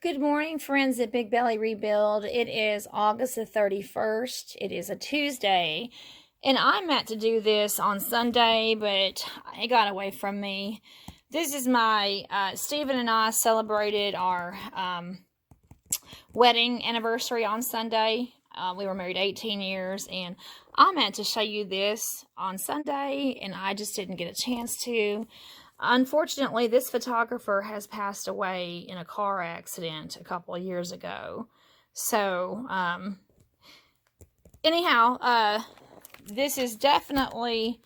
Good morning, friends at Big Belly Rebuild. It is August the 31st. It is a Tuesday, and I meant to do this on Sunday, but it got away from me. This is my, Stephen and I celebrated our wedding anniversary on Sunday. We were married 18 years, and I meant to show you this on Sunday, and I just didn't get a chance to. Unfortunately, this photographer has passed away in a car accident a couple of years ago. So, anyhow, this is definitely,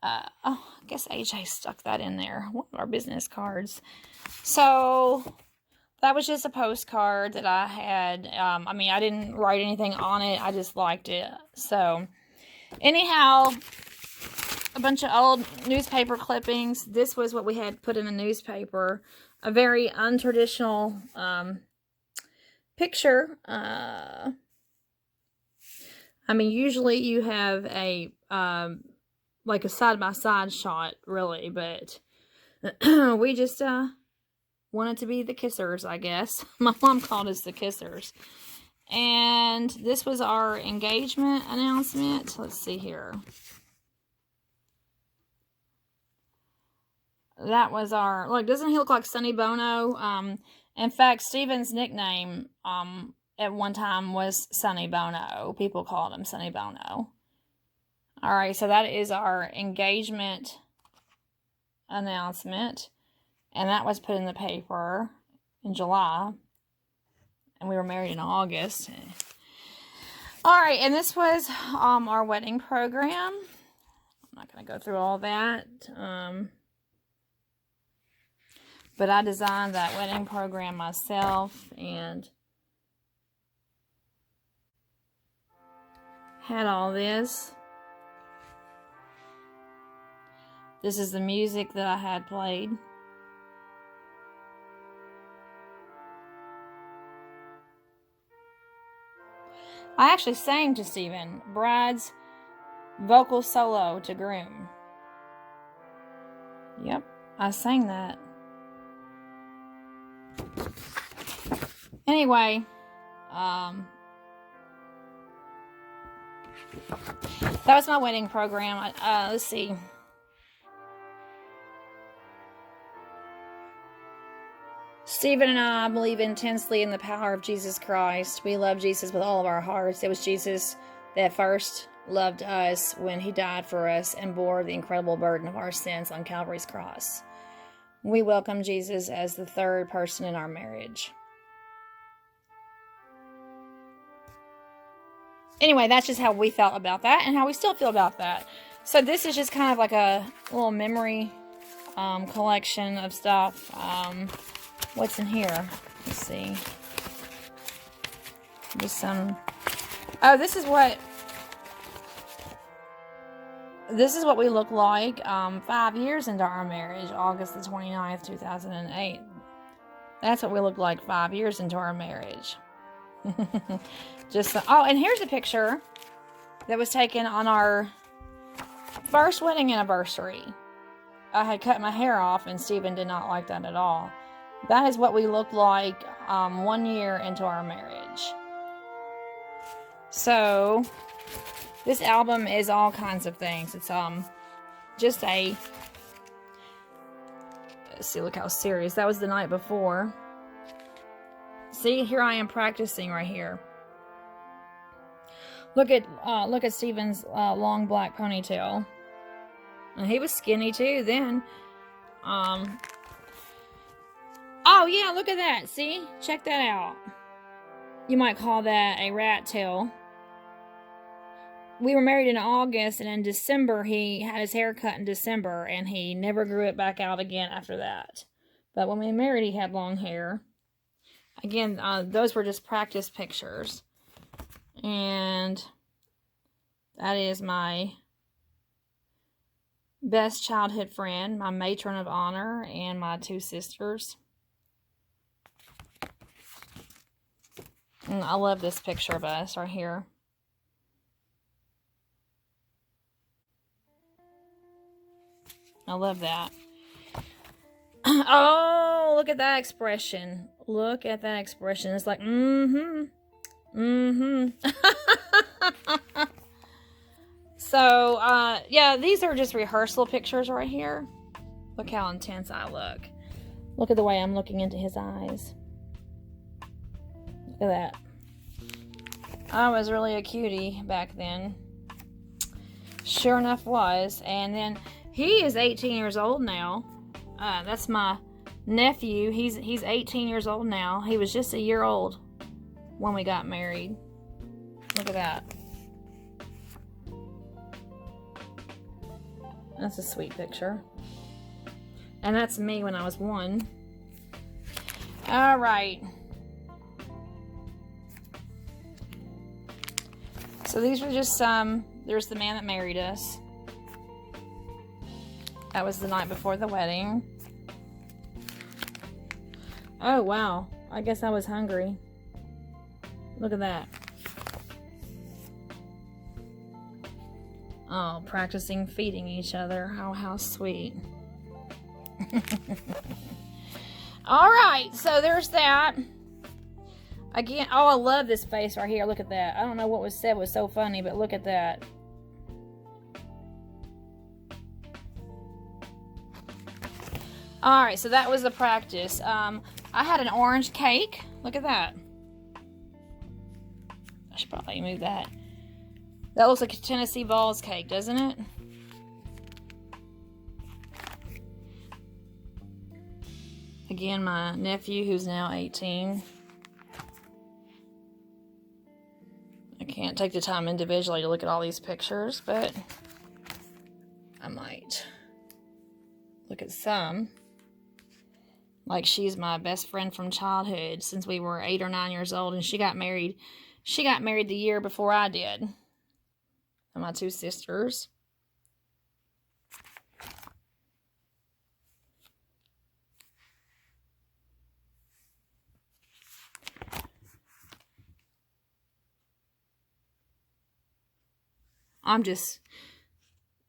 oh, I guess AJ stuck that in there, one of our business cards. So, that was just a postcard that I had. I mean, I didn't write anything on it. I just liked it. So, anyhow, a bunch of old newspaper clippings. This was what we had put in the newspaper. A very untraditional picture. I mean, usually you have a like a side-by-side shot, really, but we just wanted to be the kissers, I guess. My mom called us the kissers. And this was our engagement announcement. Let's see here. That was our, look, doesn't he look like Sonny Bono? In fact, Stephen's nickname at one time was Sonny Bono. People called him Sonny Bono. All right, so that is our engagement announcement. And that was put in the paper in July. And we were married in August. All right, and this was our wedding program. I'm not going to go through all that. But I designed that wedding program myself and had all this. This is the music that I had played. I actually sang to Stephen, bride's vocal solo to groom. Yep, I sang that. Anyway, that was my wedding program. Let's see. Stephen and I believe intensely in the power of Jesus Christ. We love Jesus with all of our hearts. It was Jesus that first loved us when he died for us and bore the incredible burden of our sins on Calvary's cross. We welcome Jesus as the third person in our marriage. Anyway, that's just how we felt about that and how we still feel about that. So this is just kind of like a little memory collection of stuff. What's in here? Let's see. Just some... Oh, this is what we look like 5 years into our marriage, August the 29th, 2008. That's what we look like 5 years into our marriage. Oh, and here's a picture that was taken on our first wedding anniversary. I had cut my hair off, and Stephen did not like that at all. That is what we look like 1 year into our marriage. So, this album is all kinds of things. It's just a... Let's see, look how serious. That was the night before. See, here I am practicing right here. Look at Stephen's long black ponytail. And he was skinny too then. Oh yeah, look at that. See? Check that out. You might call that a rat tail. We were married in August, and in December, he had his hair cut in December, and he never grew it back out again after that. But when we married, he had long hair. Again, those were just practice pictures. And that is my best childhood friend, my matron of honor, and my two sisters. And I love this picture of us right here. I love that. Oh, Oh, look at that expression. Look at that expression. It's like, mm-hmm. Mm-hmm. So, yeah, these are just rehearsal pictures right here. Look how intense I look. Look at the way I'm looking into his eyes. Look at that. I was really a cutie back then. Sure enough was. And then he is 18 years old now. That's my nephew. He's 18 years old now. He was just a year old when we got married. Look at that. That's a sweet picture. And that's me when I was 1. All right. So these were just some. There's the man that married us. That was the night before the wedding. Oh, wow. I guess I was hungry. Look at that. Oh, practicing feeding each other. How sweet. All right, so there's that. Again, oh, I love this face right here. Look at that. I don't know what was said was so funny, but look at that. All right, so that was the practice. I had an orange cake. Look at that. I should probably move that. That looks like a Tennessee Balls cake, doesn't it? Again, my nephew, who's now 18. I can't take the time individually to look at all these pictures, but I might look at some. Like, she's my best friend from childhood since we were 8 or 9 years old, and she got married. She got married the year before I did. And my 2 sisters. I'm just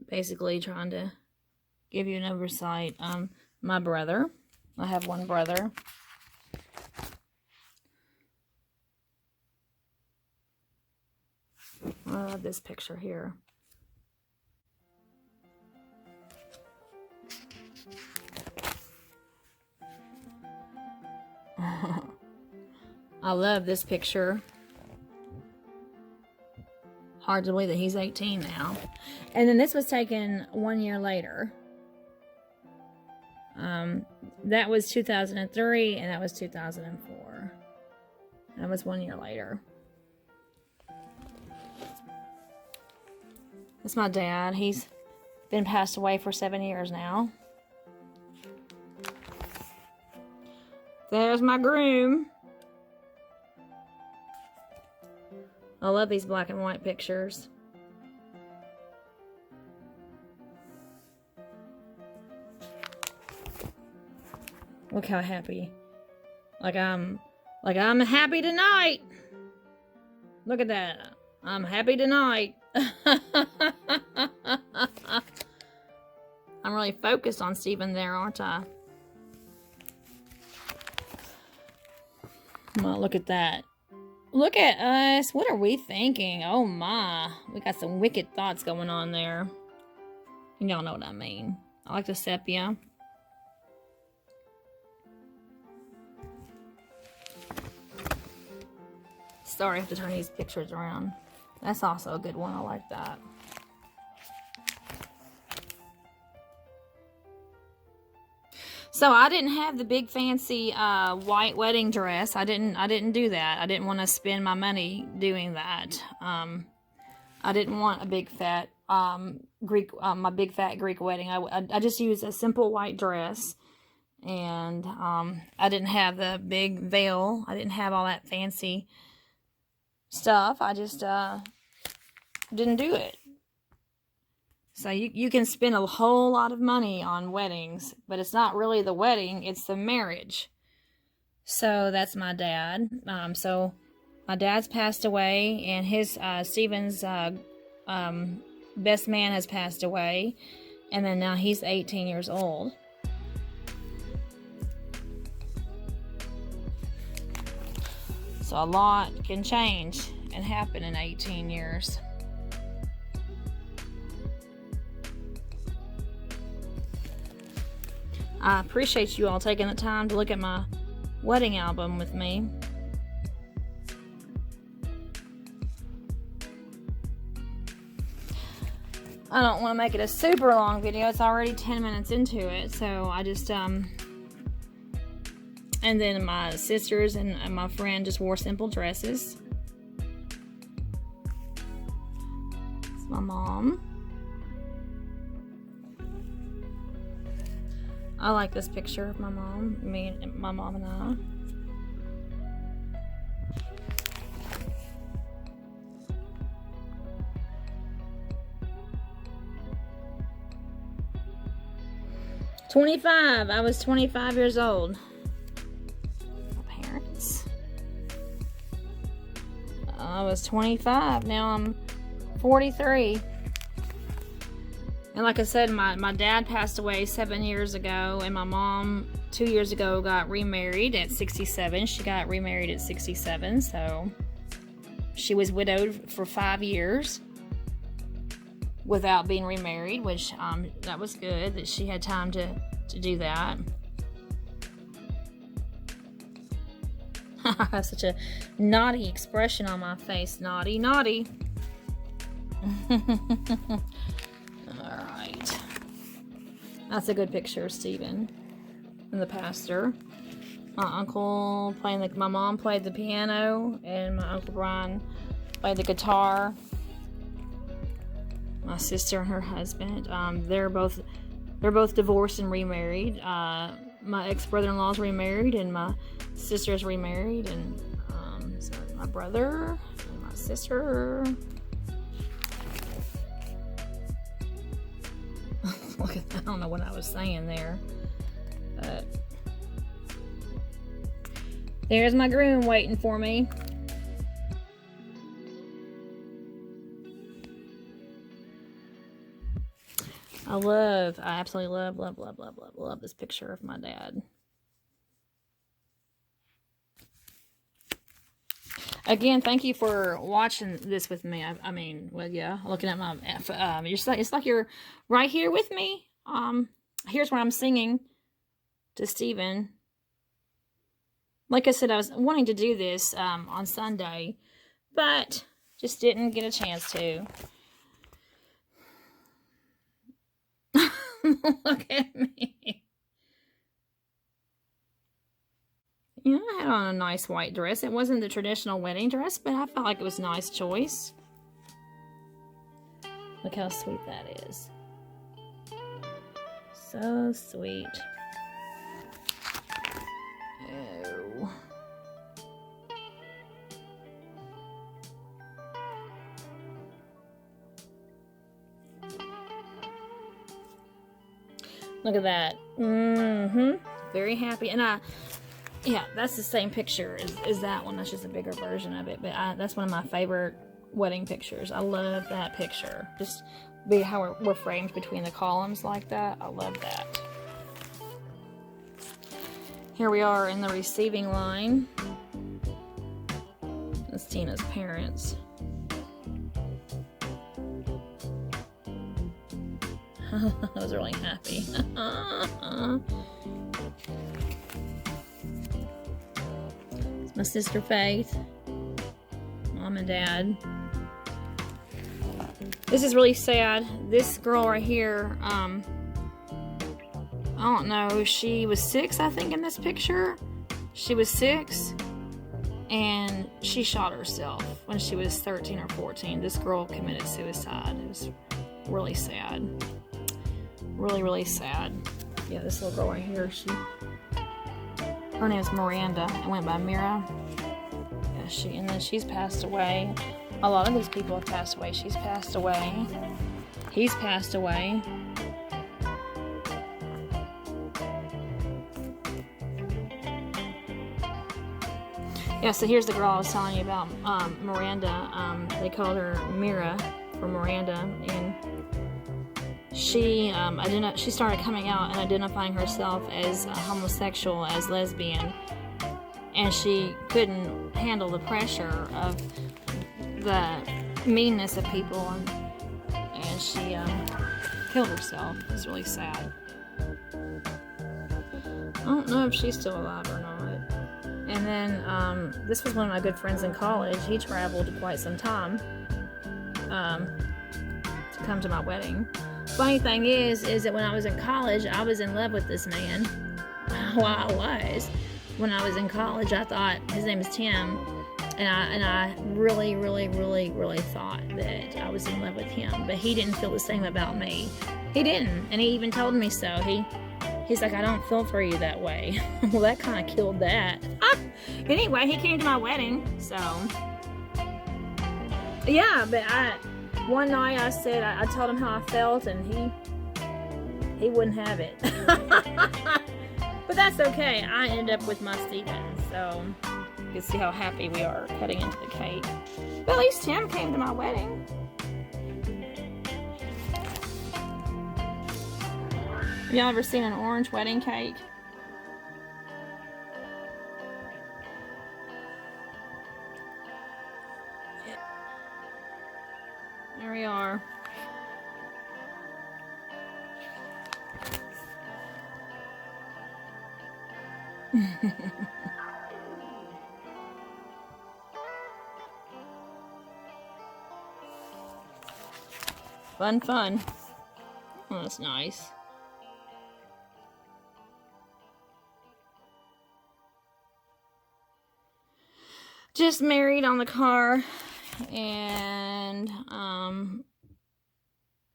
basically trying to give you an oversight. My brother. I have one brother. I love this picture here. I love this picture. Hard to believe that he's 18 now. And then this was taken 1 year later. That was 2003 and that was 2004. That was 1 year later. That's my dad. He's been passed away for 7 years now. There's my groom. I love these black and white pictures. Look how happy. Like I'm happy tonight. Look at that. I'm happy tonight. I'm really focused on Stephen there, aren't I? Well, look at that. Look at us. What are we thinking? Oh my. We got some wicked thoughts going on there. Y'all know what I mean. I like the sepia. Sorry, I have to turn these pictures around. That's also a good one. I like that. So I didn't have the big fancy white wedding dress. I didn't do that. I didn't want to spend my money doing that. I didn't want a big fat my big fat Greek wedding. I just used a simple white dress, and I didn't have the big veil. I didn't have all that fancy stuff. I just didn't do it. So you can spend a whole lot of money on weddings, but it's not really the wedding, it's the marriage. So that's my dad. So my dad's passed away, and his Stephen's best man has passed away, and then now he's 18 years old. So a lot can change and happen in 18 years. I appreciate you all taking the time to look at my wedding album with me. I don't want to make it a super long video. It's already 10 minutes into it. So I just, and then my sisters and my friend just wore simple dresses. It's my mom. I like this picture of my mom, my mom and I. I was 25 years old. My parents. I was 25. Now I'm 43. And like I said, my dad passed away 7 years ago, and my mom 2 years ago got remarried at 67. She got remarried at 67, so she was widowed for 5 years without being remarried, which that was good that she had time to do that. I have such a naughty expression on my face. Naughty, naughty. Alright. That's a good picture of Stephen and the pastor. My uncle playing my mom played the piano, and my Uncle Brian played the guitar. My sister and her husband, they're both divorced and remarried. My ex-brother-in-law's remarried, and my sister's remarried, and so my brother and my sister. Look at that. I don't know what I was saying there, but there's my groom waiting for me. I absolutely love this picture of my dad. Again, thank you for watching this with me. I mean, well, yeah, looking at my, it's like you're right here with me. Here's where I'm singing to Stephen. Like I said, I was wanting to do this on Sunday, but just didn't get a chance to. Look at me. You know, I had on a nice white dress. It wasn't the traditional wedding dress, but I felt like it was a nice choice. Look how sweet that is. So sweet. Oh. Look at that. Very happy. And yeah, that's the same picture as that one. That's just a bigger version of it. But that's one of my favorite wedding pictures. I love that picture. Just how we're framed between the columns like that. I love that. Here we are in the receiving line. That's Tina's parents. I was really happy. It's my sister Faith, mom and dad. This is really sad. This girl right here, I don't know, she was 6, I think, in this picture. She was 6, and she shot herself when she was 13 or 14. This girl committed suicide. It was really sad. Really, really sad. Yeah, this little girl right here, her name is Miranda. I went by Mira. Yeah, and then she's passed away. A lot of these people have passed away. She's passed away. He's passed away. Yeah, so here's the girl I was telling you about, Miranda. They called her Mira for Miranda, and she started coming out and identifying herself as homosexual, as lesbian, and she couldn't handle the pressure of the meanness of people, and she killed herself. It was really sad. I don't know if she's still alive or not. And then this was one of my good friends in college. He traveled quite some time to come to my wedding. Funny thing is that when I was in college, I was in love with this man. When I was in college, I thought his name is Tim, and I really, really, really, really thought that I was in love with him. But he didn't feel the same about me. He didn't, and he even told me so. He's like, I don't feel for you that way. Well, that kind of killed that. Anyway, he came to my wedding, so yeah. But one night I said, I told him how I felt, and he wouldn't have it. But that's okay. I ended up with my Stephen, so you can see how happy we are cutting into the cake. But at least Tim came to my wedding. Have y'all ever seen an orange wedding cake? There we are. Fun. Oh, that's nice. Just married on the car, and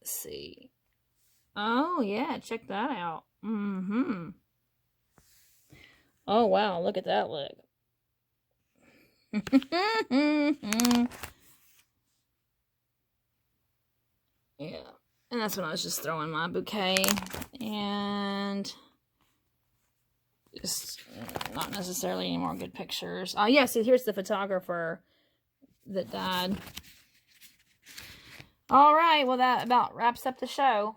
let's see. Oh yeah, check that out. Oh wow, look at that look. Yeah, and that's when I was just throwing my bouquet, and just not necessarily any more good pictures. Oh yeah, see, here's the photographer that died. All right, well, that about wraps up the show.